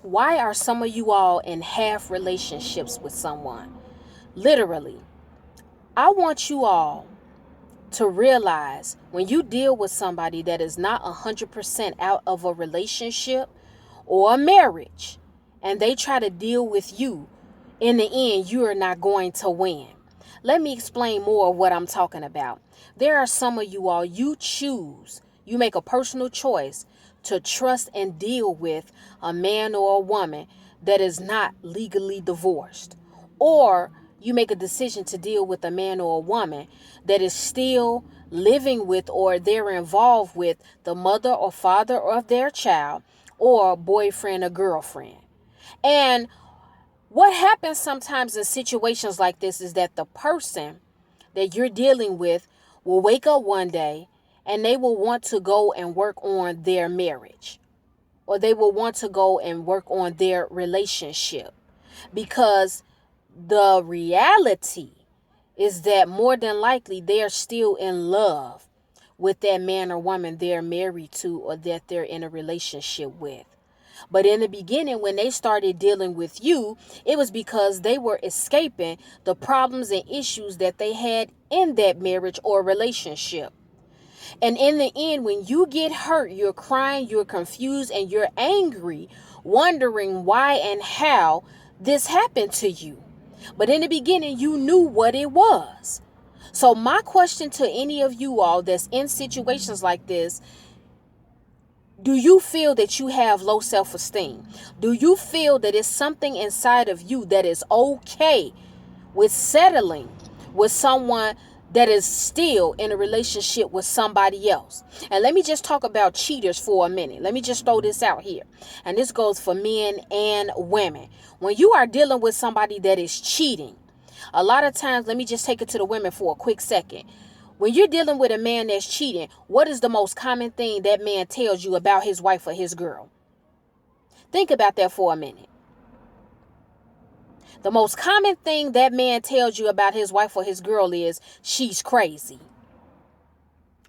Why are some of you all in half relationships with someone? Literally, I want you all to realize when you deal with somebody that is not 100% out of a relationship or a marriage, and they try to deal with you, in the end, you are not going to win. Let me explain more of what I'm talking about. There are some of you all, you make a personal choice to trust and deal with a man or a woman that is not legally divorced. Or you make a decision to deal with a man or a woman that is still living with or they're involved with the mother or father of their child or boyfriend or girlfriend. And what happens sometimes in situations like this is that the person that you're dealing with will wake up one day and they will want to go and work on their marriage, or they will want to go and work on their relationship, because the reality is that more than likely they're still in love with that man or woman they're married to or that they're in a relationship with. But in the beginning, when they started dealing with you, it was because they were escaping the problems and issues that they had in that marriage or relationship. And in the end, when you get hurt, you're crying, you're confused, and you're angry, wondering why and how this happened to you. But in the beginning, you knew what it was. So my question to any of you all that's in situations like this: do you feel that you have low self-esteem? Do you feel that it's something inside of you that is okay with settling with someone that is still in a relationship with somebody else? And let me just talk about cheaters for a minute. Let me just throw this out here. And this goes for men and women. When you are dealing with somebody that is cheating, a lot of times, let me just take it to the women for a quick second. When you're dealing with a man that's cheating, what is the most common thing that man tells you about his wife or his girl? Think about that for a minute. The most common thing that man tells you about his wife or his girl is, she's crazy.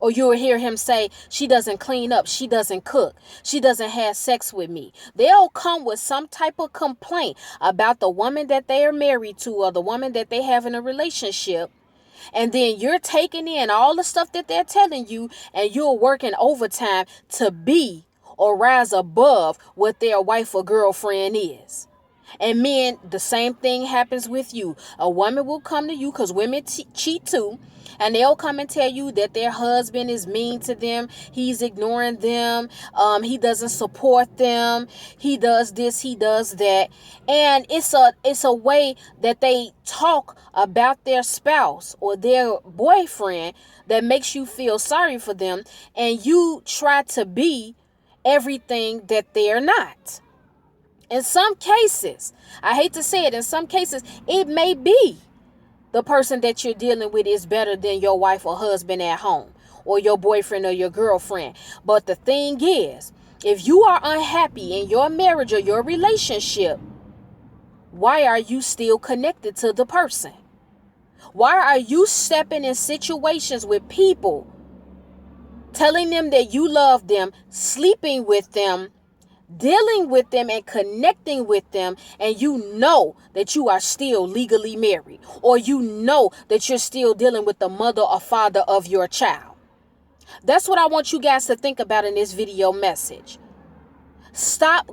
Or you'll hear him say, she doesn't clean up, she doesn't cook, she doesn't have sex with me. They'll come with some type of complaint about the woman that they are married to or the woman that they have in a relationship. And then you're taking in all the stuff that they're telling you, and you're working overtime to be or rise above what their wife or girlfriend is. And men, the same thing happens with you. A woman will come to you, because women cheat too, and they'll come and tell you that their husband is mean to them. He's ignoring them. He doesn't support them. He does this, he does that. And it's a way that they talk about their spouse or their boyfriend that makes you feel sorry for them, and you try to be everything that they're not. In some cases, I hate to say it, in some cases, it may be the person that you're dealing with is better than your wife or husband at home, or your boyfriend or your girlfriend. But the thing is, if you are unhappy in your marriage or your relationship, why are you still connected to the person? Why are you stepping in situations with people, telling them that you love them, sleeping with them, dealing with them and connecting with them, and you know that you are still legally married, or you know that you're still dealing with the mother or father of your child? That's what I want you guys to think about in this video message. Stop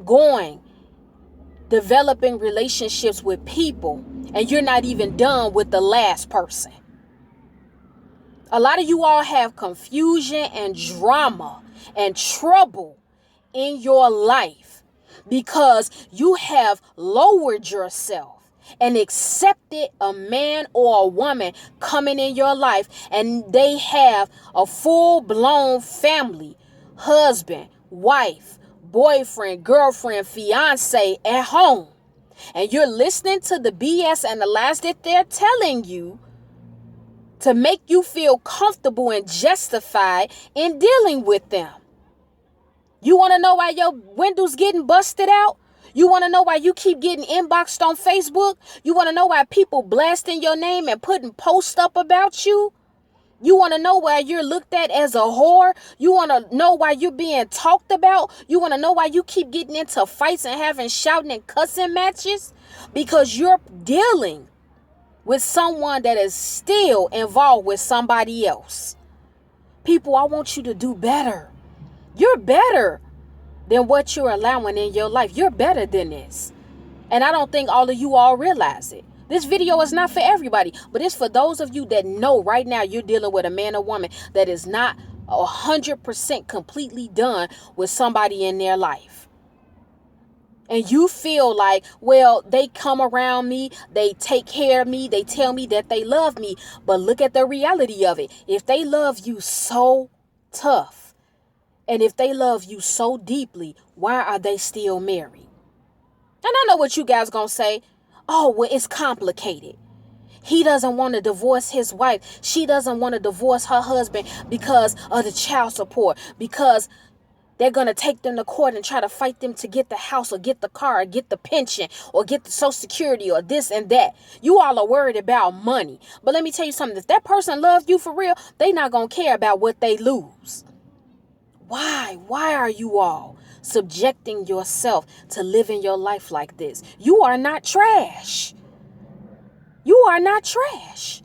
developing relationships with people, and you're not even done with the last person. A lot of you all have confusion and drama and trouble in your life because you have lowered yourself and accepted a man or a woman coming in your life, and they have a full-blown family, husband, wife, boyfriend, girlfriend, fiance at home. And you're listening to the BS and the lies that they're telling you to make you feel comfortable and justified in dealing with them. You want to know why your windows getting busted out? You want to know why you keep getting inboxed on Facebook? You want to know why people blasting your name and putting posts up about you? You want to know why you're looked at as a whore? You want to know why you're being talked about? You want to know why you keep getting into fights and having shouting and cussing matches? Because you're dealing with someone that is still involved with somebody else. People, I want you to do better. You're better than what you're allowing in your life. You're better than this. And I don't think all of you all realize it. This video is not for everybody, but it's for those of you that know right now you're dealing with a man or woman that is not 100% completely done with somebody in their life. And you feel like, well, they come around me, they take care of me, they tell me that they love me. But look at the reality of it. If they love you so tough, and if they love you so deeply, why are they still married? And I know what you guys gonna say. Oh, well, it's complicated. He doesn't want to divorce his wife. She doesn't want to divorce her husband because of the child support, because they're going to take them to court and try to fight them to get the house or get the car or get the pension or get the Social Security or this and that. You all are worried about money. But let me tell you something. If that person loves you for real, they not going to care about what they lose. Why? Why are you all subjecting yourself to living your life like this? You are not trash. You are not trash.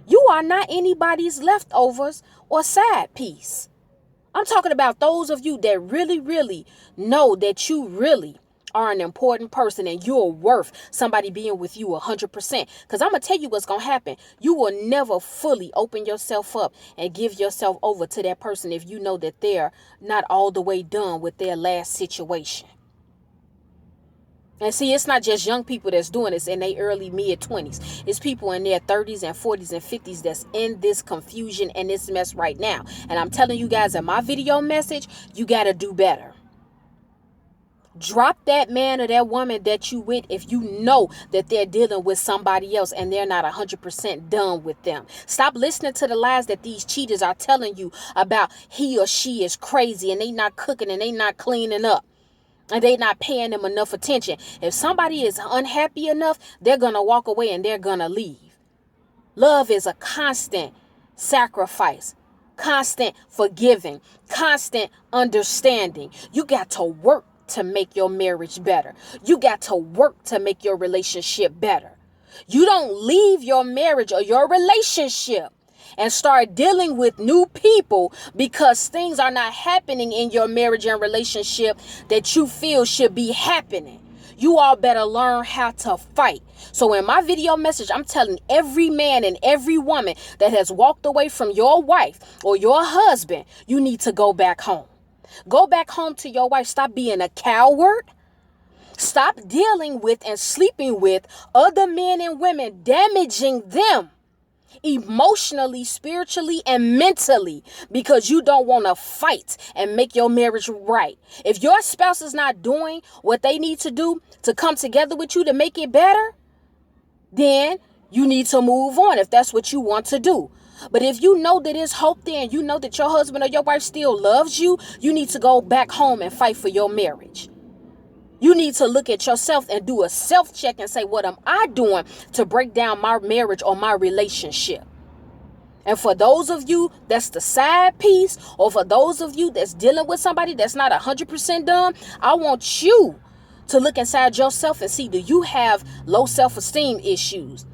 You are not anybody's leftovers or side piece. I'm talking about those of you that really, really know that you really are an important person and you're worth somebody being with you 100%. Because I'm going to tell you what's going to happen. You will never fully open yourself up and give yourself over to that person if you know that they're not all the way done with their last situation. And see, it's not just young people that's doing this in their early mid-20s. It's people in their 30s and 40s and 50s that's in this confusion and this mess right now. And I'm telling you guys in my video message, you got to do better. Drop that man or that woman that you with if you know that they're dealing with somebody else and they're not 100% done with them. Stop listening to the lies that these cheaters are telling you about he or she is crazy and they not cooking and they not cleaning up. And they not paying them enough attention. If somebody is unhappy enough, they're going to walk away and they're going to leave. Love is a constant sacrifice, constant forgiving, constant understanding. You got to work to make your marriage better. You got to work to make your relationship better. You don't leave your marriage or your relationship and start dealing with new people because things are not happening in your marriage and relationship that you feel should be happening. You all better learn how to fight. So in my video message, I'm telling every man and every woman that has walked away from your wife or your husband, you need to go back home. Go back home to your wife. Stop being a coward. Stop dealing with and sleeping with other men and women, damaging them emotionally, spiritually, and mentally because you don't want to fight and make your marriage right. If your spouse is not doing what they need to do to come together with you to make it better, then you need to move on if that's what you want to do. But if you know that there's hope there and you know that your husband or your wife still loves you, you need to go back home and fight for your marriage. You need to look at yourself and do a self-check and say, what am I doing to break down my marriage or my relationship? And for those of you that's the side piece, or for those of you that's dealing with somebody that's not 100% done, I want you to look inside yourself and see, do you have low self-esteem issues?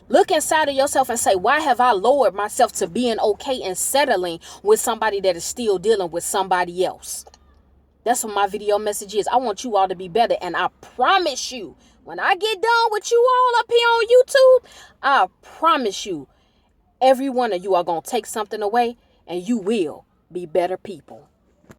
Look inside of yourself and say, why have I lowered myself to being okay and settling with somebody that is still dealing with somebody else? That's what my video message is. I want you all to be better. And I promise you, when I get done with you all up here on YouTube, I promise you, every one of you are going to take something away and you will be better people.